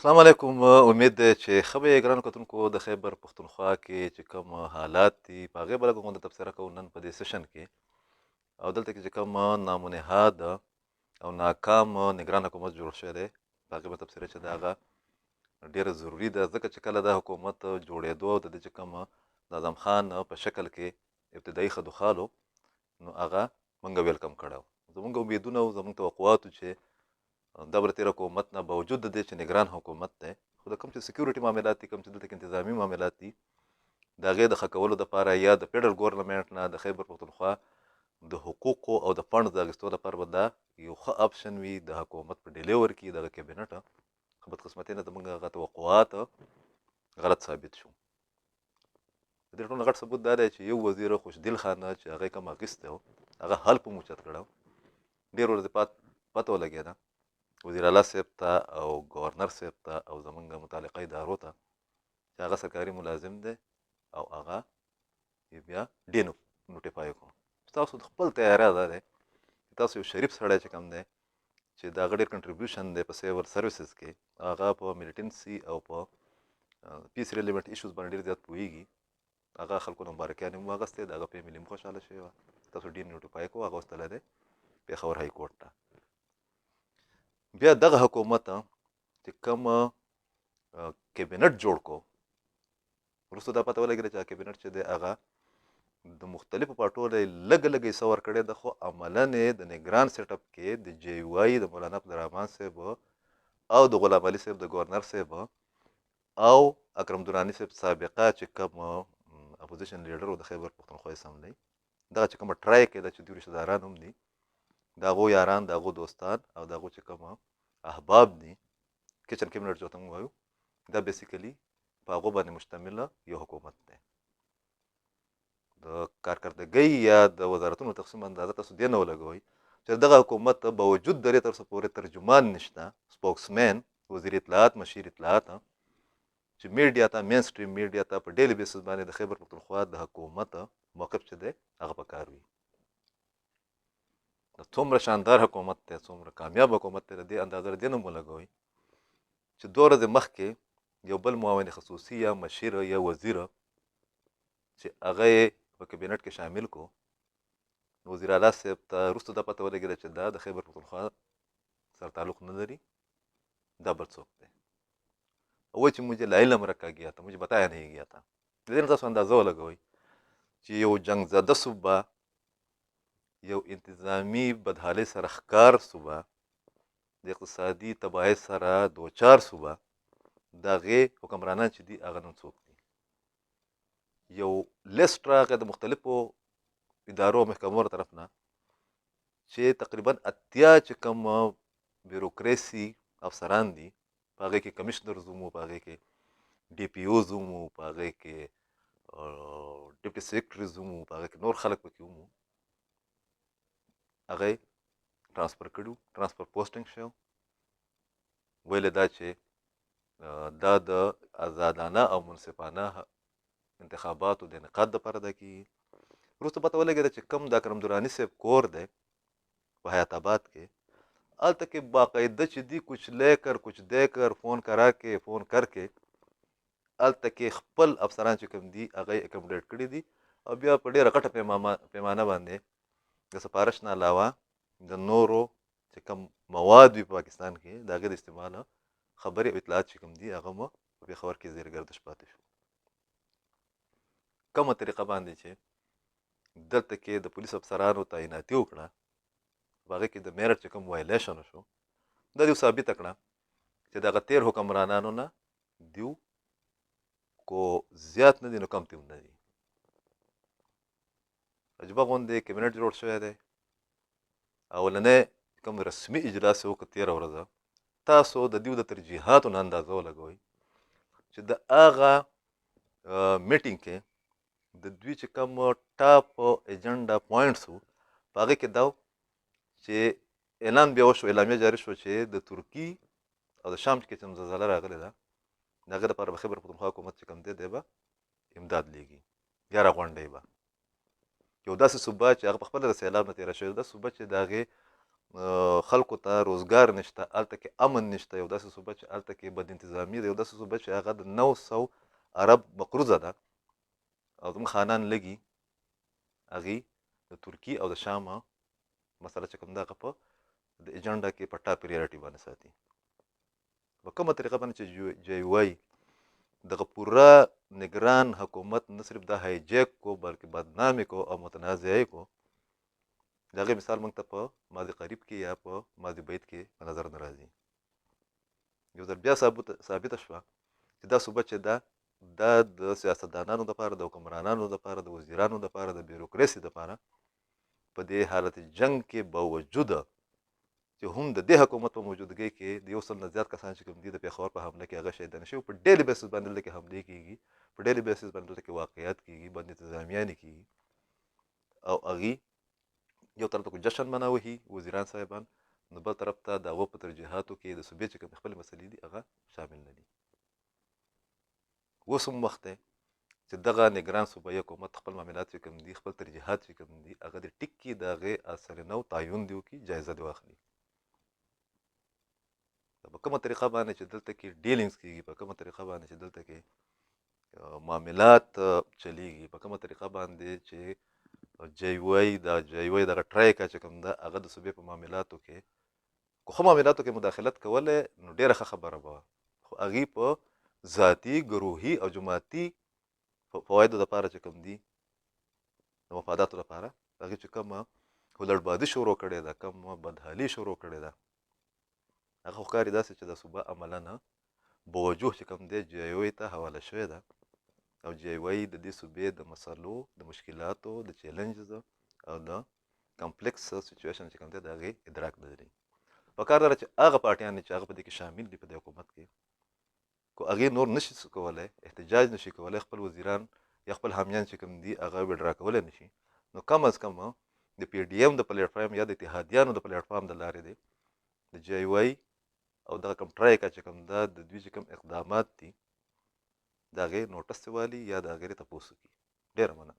السلام علیکم. امید ده چې ښه به یې ګرانو کتونکو د خیبر پښتونخوا کې چې کوم حالات دي په هغې به لږ غونډه تبصره کوو نن په دې سیشن کې. او دلته کې چې کوم نامنهاد او ناکام نگران حکومت جوړ شوی دی په هغې به تبصره چې د هغه ډېره ضروري ده، ځکه چې کله دا حکومت جوړېدو او د دې چې کوم د اعظم خان په شکل کې ابتدایي خدوخالو نو هغه موږ ویلکم کړی و. زموږ امیدونه او زموږ توقعاتو چې دا به د تېر حکومت نه باوجود د دې چې نگران حکومت دی، خو د کوم چې سکیورټي معاملات دي، کوم چې دلته کې انتظامي معاملات دي، د هغې د ښه کولو دپاره یا د فیډرل ګورنمنټ نه د خیبر پښتونخوا د حقوقو او د فنډ د اخیستو لپاره به دا یو ښه آپشن وي د حکومت په ډیلیور کې دغه کابینټ. خو بدقسمتۍ نه زموږ هغه توقعات غلط ثابت شو. د دې ټول نه غټ ثبوت دا دی چې یو وزیر خوشدل خان چې هغه کوم اخیستی و هغه حلف هم اوچت کړی و. ډېر ورځې پته ولګېده وزیر اعلی صاحب ته او گورنر صاحب ته او زمونږ متعلقه ادارو ته چې هغه سرکاري ملازم دی او هغه یې بیا ډینوټیفای کړو. ستاسو د خپل تیاری دا دی چې تاسو یو شریف سړی چې کوم دی چې د هغه ډېر کنټریبیوشن دی په سیول سروسز کې، هغه په میلیټنسي او په پیس ریلیونټ ایشوز باندې ډېر زیات پوهېږي. هغه خلکو نه مبارکیانې هم واخیستې، د هغه فیملي هم خوشحاله شوې وه. تاسو ډینوټیفای کړو، هغه وستلی دی پېښور های کورټ ته. بیا دغه حکومت چې کوم کابینټ جوړ کو، وروسته دا پته ولګېده چې کابینټ چې دی هغه د مختلفو پارټو له لږ لږ حصه ورکړې ده، خو عملاً یې د نگران سیټ اپ کې د جی واي د مولانا عبدالرحمن صاحب او د غلام علي صاحب د گورنر صاحب او اکرم دراني صاحب سابقه چې کوم اپوزیشن لیډر و د خیبر پښتونخوا اسمبلی، دغه چې کومه ټرای کې ده چې دوی رشته داران هم دي، د هغو یاران، د هغو دوستان او د هغو چې کوم احباب دي، کچن کیبنټ جو ته موږ وایو، دا بیسیکلي په هغو باندې مشتمله یو حکومت دی. د کارکردګۍ یا د وزارتونو تقسیم اندازه تاسو دې نه ولګوئ چې دغه حکومت باوجود د دې تر څه پورې ترجمان نشته، سپوکسمین، وزیر اطلاعات، مشیر اطلاعات، چې میډیا ته، مین سټریم میډیا ته په ډیلی بیسس باندې د خیبر پښتونخوا د حکومت موقف چې دی هغه په کار وي. څومره شاندار حکومت دی، څومره کامیاب حکومت دی، د دې اندازه دې نه ولګوئ چې 2 ورځې مخکې یو بل معاون خصوصي یا مشیر یا وزیر چې هغه یې په کابینټ کې شامل کو، وزیر اعلی صاحب ته وروسته دا پته ولګېده چې دا د خیبر پښتونخوا سره تعلق نه لري، دا بل څوک دی. वो چې मुझे ला इलम रखा गया था मुझे बताया नहीं गया था. د دې نه تاسو اندازه ولګوئ چې یو جنګ زده صوبه، یو انتظامي بدحالۍ سره ښکار صوبه، د اقتصادي تباهۍ سره دوچار صوبه، د هغې حکمرانان چې دي هغه نن څوک دي. یو لیست راغی د مختلفو ادارو او محکمو طرف نه چې تقریبا 80 چې کوم بیروکراسي افسران دي، په هغې کې کمیشنرز هم وو، په هغې کې ډي پي اوز هم وو، په هغې کې ډیپټي سیکرټریز هم وو، په هغې کې نور خلک پکې هم وو. هغه یې ټرانسفر کړي، ټرانسفر پوسټینګ شو. ویل دا چې دا د آزادانه او منصفانه انتخاباتو د انعقاد دپاره دا کېږي. وروسته پته ولګېده چې کوم د اکرم دراني صاحب کور دی په حیات آباد کې، هلته کې باقاعده چې دي کچھ لے کر کچھ دے کر فون کرا کے فون کر کے هلته کې خپل افسران چې کوم دي هغه یې اکمډیټ کړي دي، او بیا په ډېره غټه پیمانه باندې د سفارش نه علاوه د نورو چې کوم مواد وي په پاکستان کې د هغې د استعماله خبرې او اطلاعات چې کوم دي هغه مو په پېښور کې زیر ګردش پاتې شو. کومه طریقه باندې چې دلته کې د پولیس افسرانو تعیناتي وکړه، په هغې کې د میرټ چې کوم وایلیشن وشو، دا دیو ثابته کړه چې دغه تېر حکمرانانو نه دیو کو زیات نه دي نو کم هم نه دي. عجبه غوندې کابینټ جوړ شوی دی. اولنی کوم رسمي اجلاس یې وکړ تېره ورځ، تاسو د دیو د ترجیحاتو نه اندازه ولګوئ چې د هغه میټینګ کې د دوی چې کوم ټاپ ایجنډا پوینټس وو، په هغې کې دا چې اعلان بیا وشو، اعلامیه جاري شو چې د ترکي او د شام کې چې زلزله راغلې ده د هغې دپاره به خیبر پښتونخوا حکومت چې کوم دی دی به امداد لیږي یا راغونډوي به. یو داسې صوبه چې هغه په خپله د سیلاب نه تېره شوې ده، صوبه چې د هغې خلکو ته روزګار نشته، هلته کې امن نشته، یو داسې صوبه چې هلته کې بد انتظامي ده، یو داسې صوبه چې هغه د 900 عرب مقروضه ده او زموږ خانان لږي هغې د ترکي او د شام مسله چې کوم ده هغه په د ایجنډا کې په ټاپ پریارټي باندې ساتي. په کومه طریقه باندې چې جی وای دغه پوره نگران حکومت نه صرف دا هایجیک کو بلکې بدنامي کو او متنازعه کو. د هغې مثال موږ ته په ماضي قریب کې یا په ماضي بعید کې په نظر نه راځي. یو ځل بیا ثابته شوه چې دا صوبه چې ده دا د سیاستدانانو دپاره، د حکمرانانو دپاره، د وزیرانو دپاره، د بیروکراسي دپاره په دې حالت جنگ کې باوجوده چې هم د دې حکومت په موجودګۍ کې د 100 نه زیات کسان چې کوم دي د پېښور په حمله کې هغه شهیدان شوي، په ډیلي بیسس باندې دلته کې حملې کېږي، په ډیلي بیسس باندې دلته کې واقعیات کېږي، بد انتظامیانې کېږي او هغې یو طرف ته جشن مناوهي وزیران صاحبان، نو بل طرف ته د هغو په ترجیحاتو کې د صوبې چې کومې خپلې مسلې دي هغه شامل نه دي. اوس هم وخت دی چې دغه نگران صوبایي حکومت خپل معاملات چې کوم دي، خپل ترجیحات چې کوم دي، هغه د ټیک کې د هغې اثر نو تعین دي وکړي، جایزه دې واخلي. په کومه طریقه باندې چې دلته کې ډیلینګز کېږي، په کومه طریقه باندې چې دلته کې معاملات چلیږي، په کومه طریقه باندې چې جی وای دغه ټرایکا چې کوم ده هغه د صوبې په معاملاتو کې که خو معاملاتو کې مداخلت کولی نو ډېره ښه خبره به وه، خو هغې په ذاتي، ګروهي او جماعتي فوایدو دپاره چې کوم دي د مفاداتو لپاره هغې چې کومه هلړبازي شروع کړې ده، کومه بدحالي شروع کړې ده، هغه خو ښکاري داسې چې دا صوبه عملاً بوجوه چې کوم دی جی وای ته حواله شوې ده او جی وای د دې صوبې د مسلو، د مشکلاتو، د چیلنجز او د کمپلیکس سچویشن چې کوم دی د هغې ادراک نه لري. پکار ده چې هغه پارټیان چې هغه په دې کې شامل دي په دې حکومت کې، کو هغې نور نشي کولی احتجاج نشي کولی، خپل وزیران یا خپل حامیان چې کوم دي هغه وډرا کولی نشي، نو کم از کم د پی ډي ایم د پلیټفارم یا د اتحادیانو د پلیټفارم د لارې دی د جی وای او دغه کوم ټرایکا چې کوم ده د دوی چې کوم اقدامات دي د هغې نوټس والي یا د هغې تپوس وکړي. ډېره مننه.